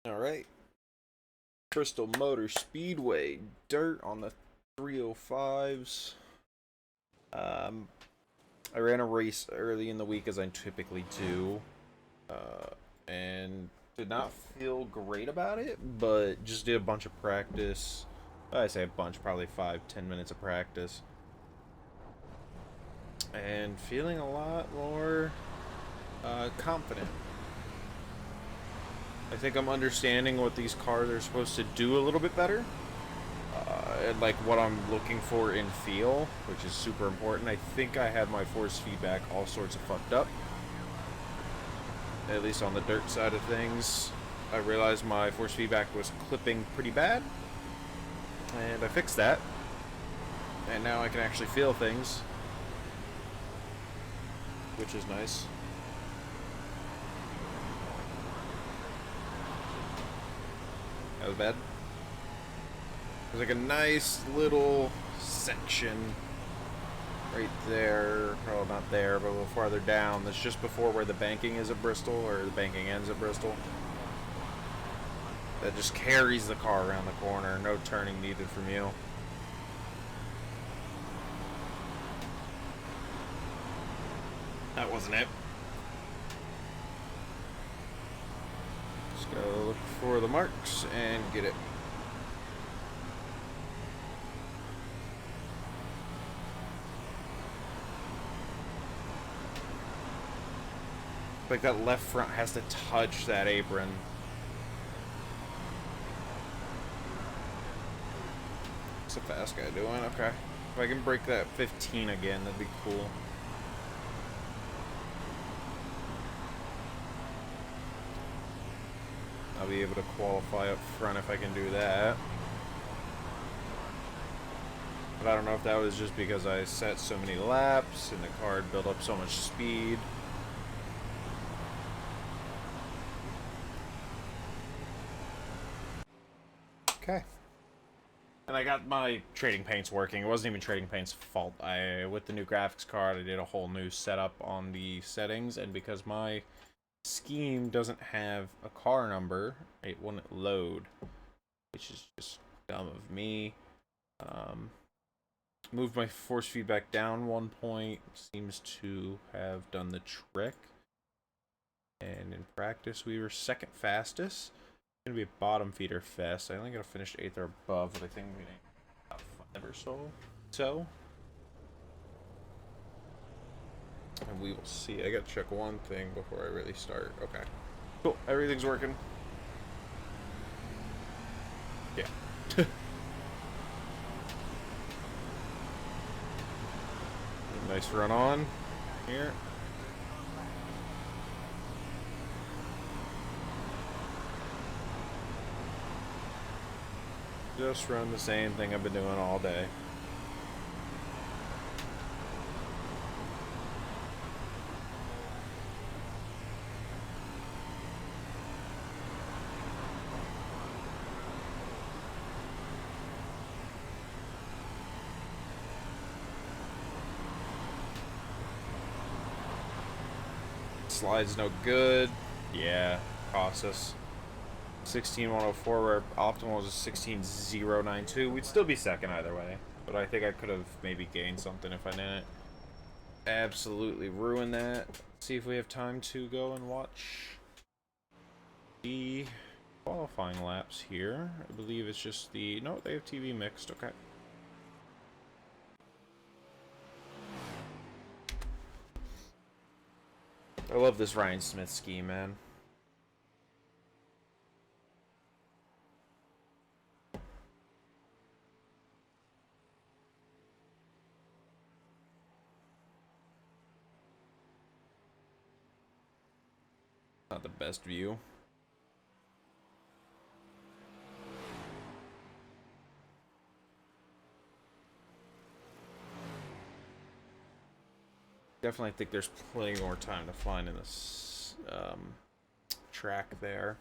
Alright, Bristol Motor Speedway, dirt on the 305s. Um, I ran a race early in the week as I typically do, and did not feel great about it, but just did a bunch of practice. I say a bunch, probably 5-10 minutes of practice. And feeling a lot more confident. I think I'm understanding what these cars are supposed to do a little bit better. And like what I'm looking for in feel, which is super important. I think I had my force feedback all sorts of fucked up. At least on the dirt side of things. I realized my force feedback was clipping pretty bad. And I fixed that. And now I can actually feel things. Which is nice. That was bad. There's like a nice little section right there. Well, not there, but a little farther down. That's just before where the banking is at Bristol, or the banking ends at Bristol. That just carries the car around the corner. No turning needed from you. That wasn't it. Just gotta look for the marks and get it. Like that left front has to touch that apron. What's the fast guy doing? Okay. If I can break that 15 again, that'd be cool. I'll be able to qualify up front if I can do that. But I don't know if that was just because I set so many laps and the car had built up so much speed. Okay. And I got my trading paints working. It wasn't even trading paints' fault. With the new graphics card, I did a whole new setup on the settings, and because my scheme doesn't have a car number, it wouldn't load, which is just dumb of me. Moved my force feedback down 1 point. Seems to have done the trick. And in practice, we were second fastest. Gonna be a bottom feeder fest. I only gotta finish 8th or above, but I think we're getting about 5 or so. And we will see. I gotta check one thing before I really start. Okay. Cool. Everything's working. Yeah. Nice run on here. Just run the same thing I've been doing all day. Slide's no good. Yeah, cost us. 16,104, where optimal was 16,092. We'd still be second either way, but I think I could have maybe gained something if I didn't absolutely ruin that. See if we have time to go and watch the qualifying laps here. I believe it's just the... No, they have TV mixed. Okay. I love this Ryan Smith scheme, man. Not the best view. Definitely think there's plenty more time to find in this track there.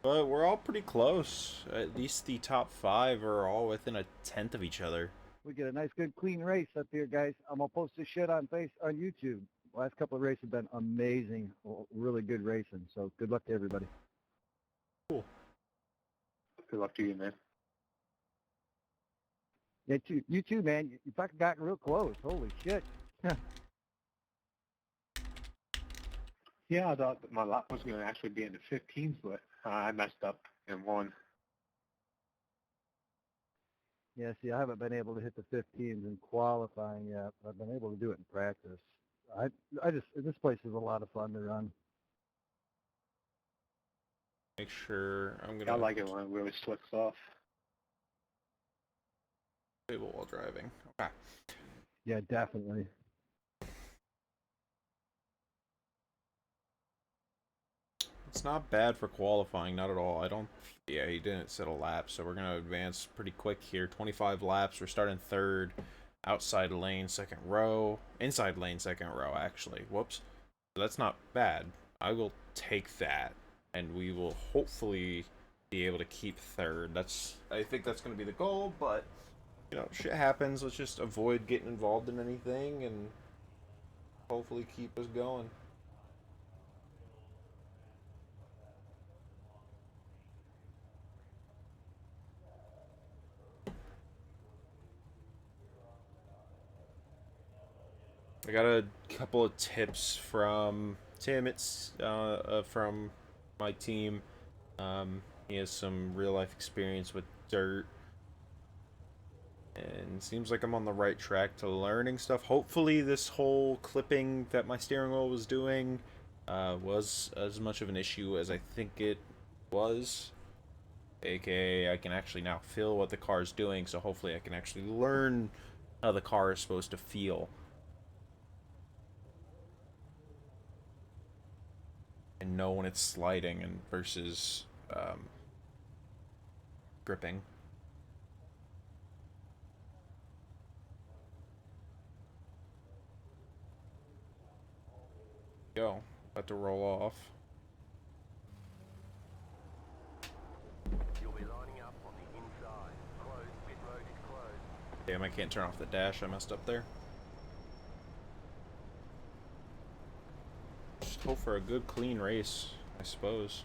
But we're all pretty close. At least the top 5 are all within a tenth of each other. We get a nice, good, clean race up here, guys. I'm gonna post this shit on YouTube. Last couple of races have been amazing, really good racing. So good luck to everybody. Cool. Good luck to you, man. Yeah, you too, man. You fucking got real close. Holy shit. Yeah, I thought that my lap was going to actually be in the 15s, but I messed up and won. Yeah, see, I haven't been able to hit the 15s in qualifying yet, but I've been able to do it in practice. This place is a lot of fun to run. Make sure I'm I gonna like it when it really slicks off. table while driving. Okay. Yeah, definitely. It's not bad for qualifying, not at all. I don't. Yeah, he didn't set a lap, so we're gonna advance pretty quick here. 25 laps. We're starting third, outside lane, second row, inside lane, second row. Actually, whoops. So that's not bad. I will take that, and we will hopefully be able to keep third. I think that's gonna be the goal, but you know, shit happens. Let's just avoid getting involved in anything, and hopefully keep us going. I got a couple of tips from Tim. It's from my team. He has some real life experience with dirt, and seems like I'm on the right track to learning stuff. Hopefully, this whole clipping that my steering wheel was doing was as much of an issue as I think it was. AKA, I can actually now feel what the car is doing, so hopefully I can actually learn how the car is supposed to feel. And know when it's sliding and versus gripping. Go. About to roll off. You'll be lining up on the inside. Closed. Pit road is closed. Damn, I can't turn off the dash. I messed up there. Just hope for a good, clean race, I suppose.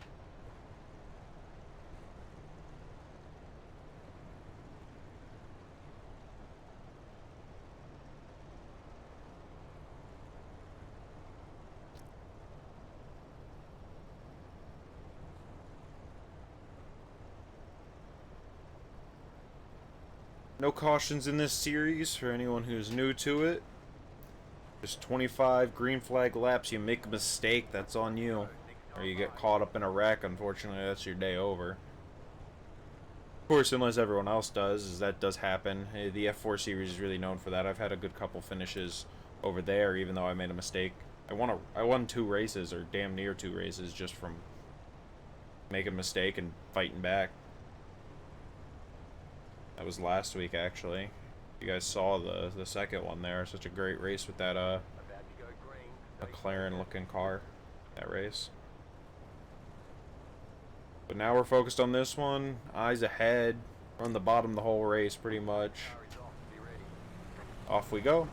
No cautions in this series for anyone who's new to it. Just 25 green flag laps. You make a mistake, that's on you. Or you get caught up in a wreck, unfortunately, that's your day over. Of course, unless everyone else does, as that does happen. The F4 series is really known for that. I've had a good couple finishes over there, even though I made a mistake. I won 2 races, or damn near 2 races, just from making a mistake and fighting back. That was last week, actually. You guys saw the second one there. Such a great race with that McLaren-looking car. That race. But now we're focused on this one. Eyes ahead. We're on the bottom the whole race, pretty much. Off we go.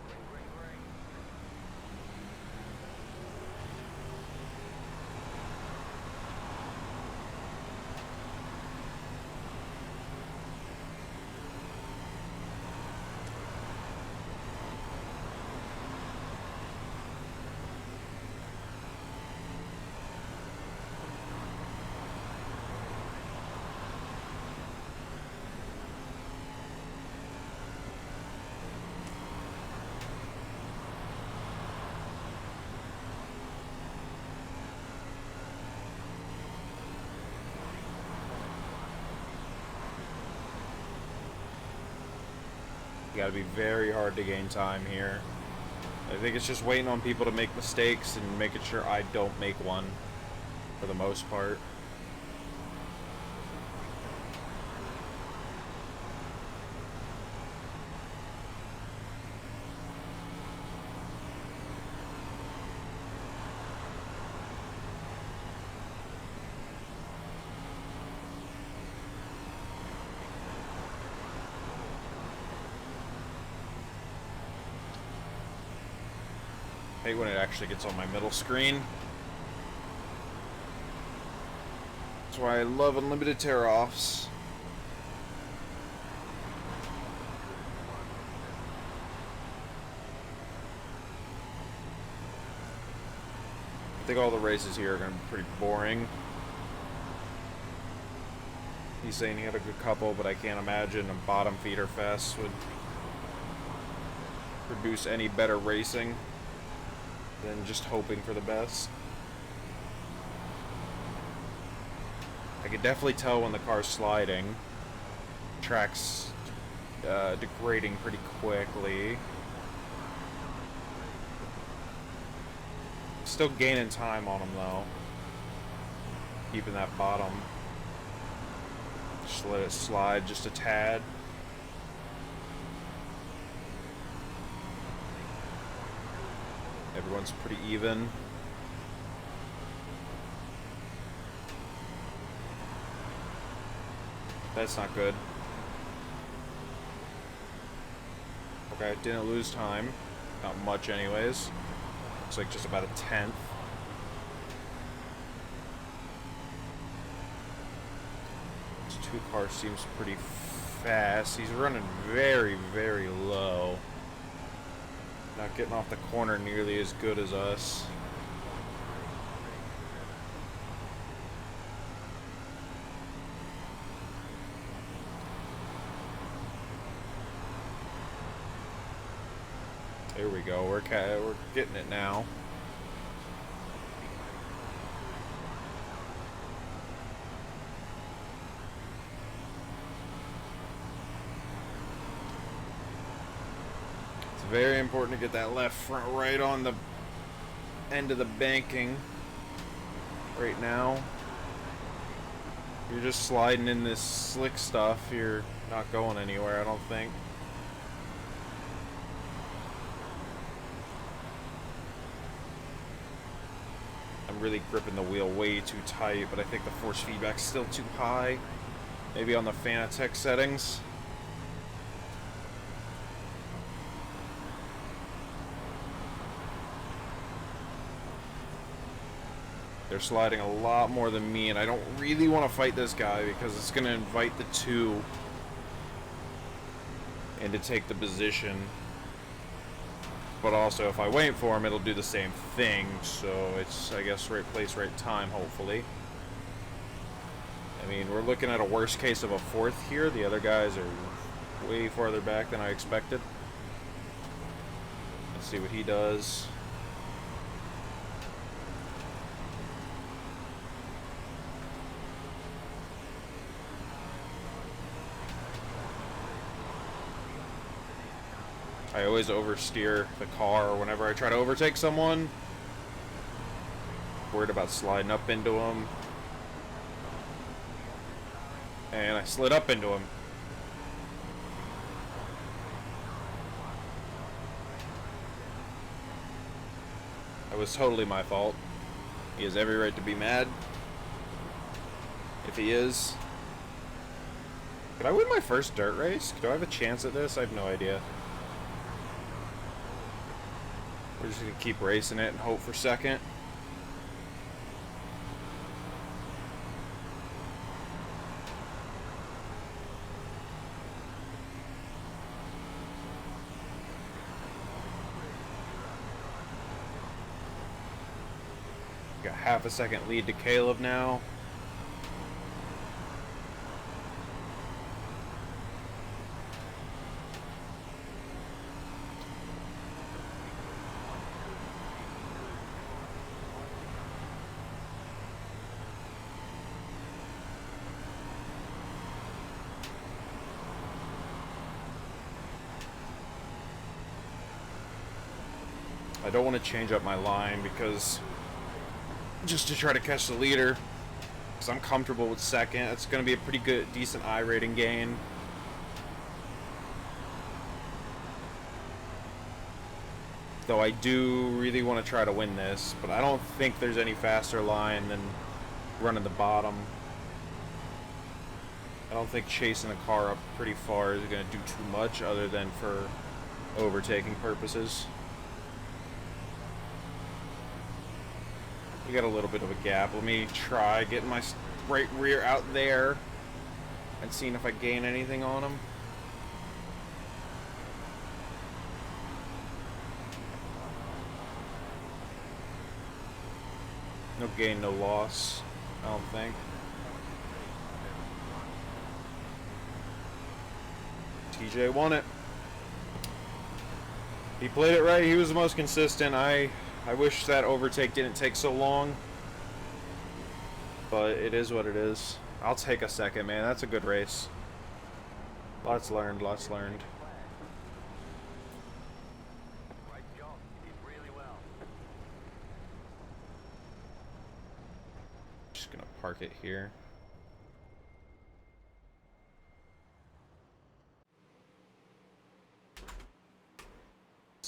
You gotta be very hard to gain time here. I think it's just waiting on people to make mistakes and making sure I don't make one, for the most part. I hate when it actually gets on my middle screen. That's why I love unlimited tear-offs. I think all the races here are going to be pretty boring. He's saying he had a good couple, but I can't imagine a bottom feeder fest would produce any better racing than just hoping for the best. I could definitely tell when the car's sliding. Track's degrading pretty quickly. Still gaining time on him though. Keeping that bottom. Just let it slide just a tad. Everyone's pretty even. That's not good. Okay, didn't lose time. Not much anyways. Looks like just about a tenth. This two car seems pretty fast. He's running very, very low. Not getting off the corner nearly as good as us. There we go. We're getting it now. It's very important to get that left front right on the end of the banking right now. You're just sliding in this slick stuff. You're not going anywhere, I don't think. I'm really gripping the wheel way too tight, but I think the force feedback's still too high. Maybe on the Fanatec settings. They're sliding a lot more than me, and I don't really want to fight this guy because it's going to invite the two and to take the position. But also, if I wait for him, it'll do the same thing. So it's, I guess, right place, right time, hopefully. I mean, we're looking at a worst case of a fourth here. The other guys are way farther back than I expected. Let's see what he does. I always oversteer the car whenever I try to overtake someone. Worried about sliding up into him. And I slid up into him. That was totally my fault. He has every right to be mad. If he is. Could I win my first dirt race? Do I have a chance at this? I have no idea. We're just going to keep racing it and hope for second. Got half a second lead to Caleb now. I don't want to change up my line because just to try to catch the leader, because I'm comfortable with second. It's going to be a pretty good, decent I rating gain. Though I do really want to try to win this, but I don't think there's any faster line than running the bottom. I don't think chasing the car up pretty far is going to do too much other than for overtaking purposes. We got a little bit of a gap. Let me try getting my right rear out there and seeing if I gain anything on him. No gain, no loss, I don't think. TJ won it. He played it right. He was the most consistent. I wish that overtake didn't take so long. But it is what it is. I'll take a second, man. That's a good race. Lots learned, lots learned. Great job. You did really well. Just gonna park it here.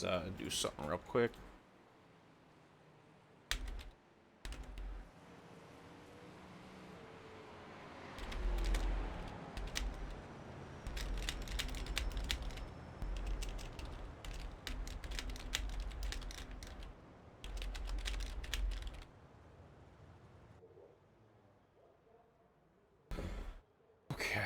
Let's do something real quick. Okay.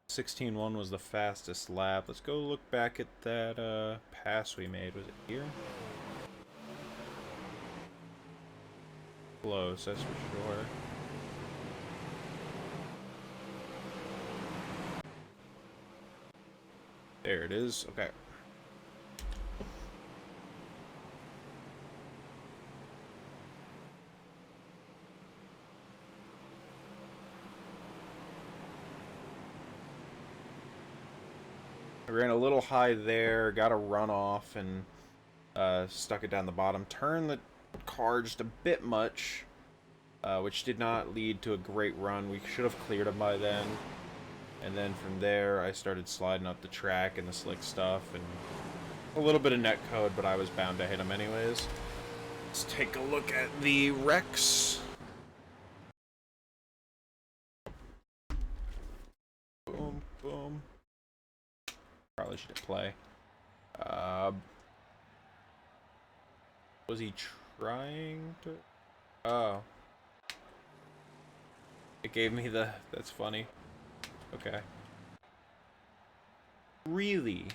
16.1 was the fastest lap. Let's go look back at that pass we made. Was it here? Close, that's for sure. There it is. Okay. I ran a little high there, got a runoff, and stuck it down the bottom. Turned the car just a bit much, which did not lead to a great run. We should have cleared him by then. And then from there, I started sliding up the track and the slick stuff, and a little bit of net code, but I was bound to hit him anyways. Let's take a look at the wrecks. Boom, boom. Probably should play. Was he trying to? Oh. It gave me the... That's funny. Okay. Really?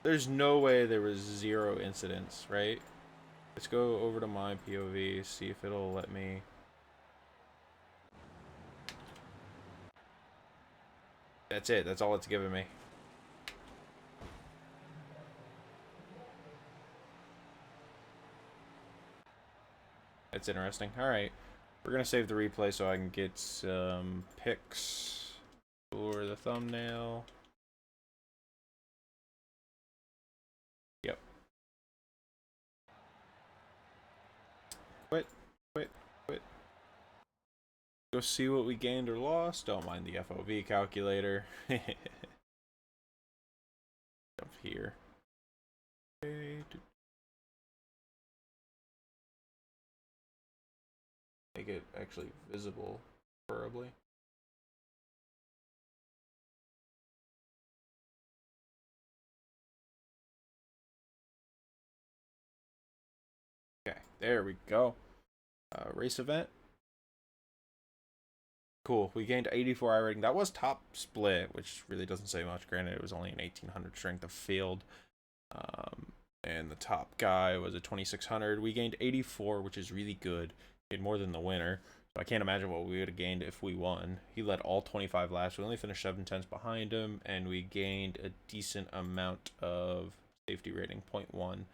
There's no way there was 0 incidents, right? Let's go over to my POV, see if it'll let me... That's it. That's all it's giving me. That's interesting. Alright. We're going to save the replay so I can get some pics for the thumbnail. Yep. Quit. Quit. Quit. Go see what we gained or lost. Don't mind the FOV calculator. Jump here. Make it actually visible, preferably. Okay, there we go. Race event. Cool. We gained 84 iRacing. That was top split, which really doesn't say much. Granted, it was only an 1800 strength of field. And the top guy was a 2600. We gained 84, which is really good. We had more than the winner. So I can't imagine what we would have gained if we won. He led all 25 laps. We only finished 7/10 behind him, and we gained a decent amount of safety rating, 0.1.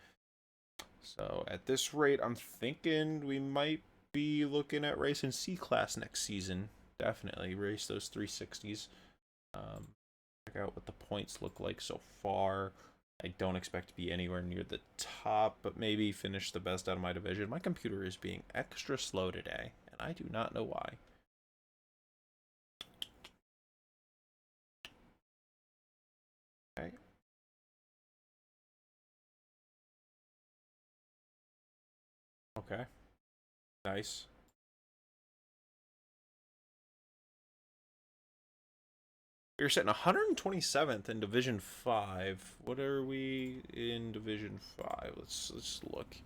So at this rate, I'm thinking we might be looking at racing C-Class next season. Definitely race those 360s. Check out what the points look like so far. I don't expect to be anywhere near the top, but maybe finish the best out of my division. My computer is being extra slow today, and I do not know why. Okay. Okay. Nice. We're sitting 127th in Division 5. What are we in Division 5? Let's look.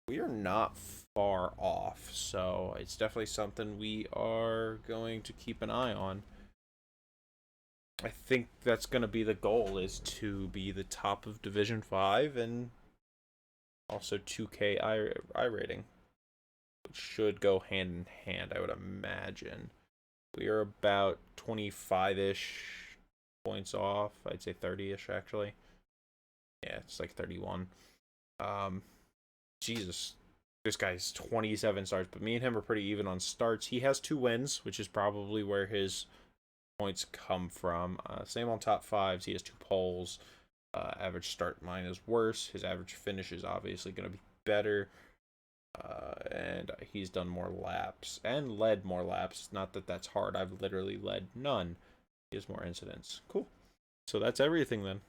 We are not far off, so it's definitely something we are going to keep an eye on. I think that's going to be the goal, is to be the top of Division 5 and also 2K I rating, which should go hand in hand, I would imagine. We are about 25-ish points off. I'd say 30-ish, actually. Yeah, it's like 31. Jesus. This guy's 27 starts, but me and him are pretty even on starts. He has 2 wins, which is probably where his points come from. Same on top 5s. He has 2 poles. Average start mine is worse. His average finish is obviously going to be better. And he's done more laps and led more laps. Not that that's hard. I've literally led none. He has more incidents. Cool. So that's everything then.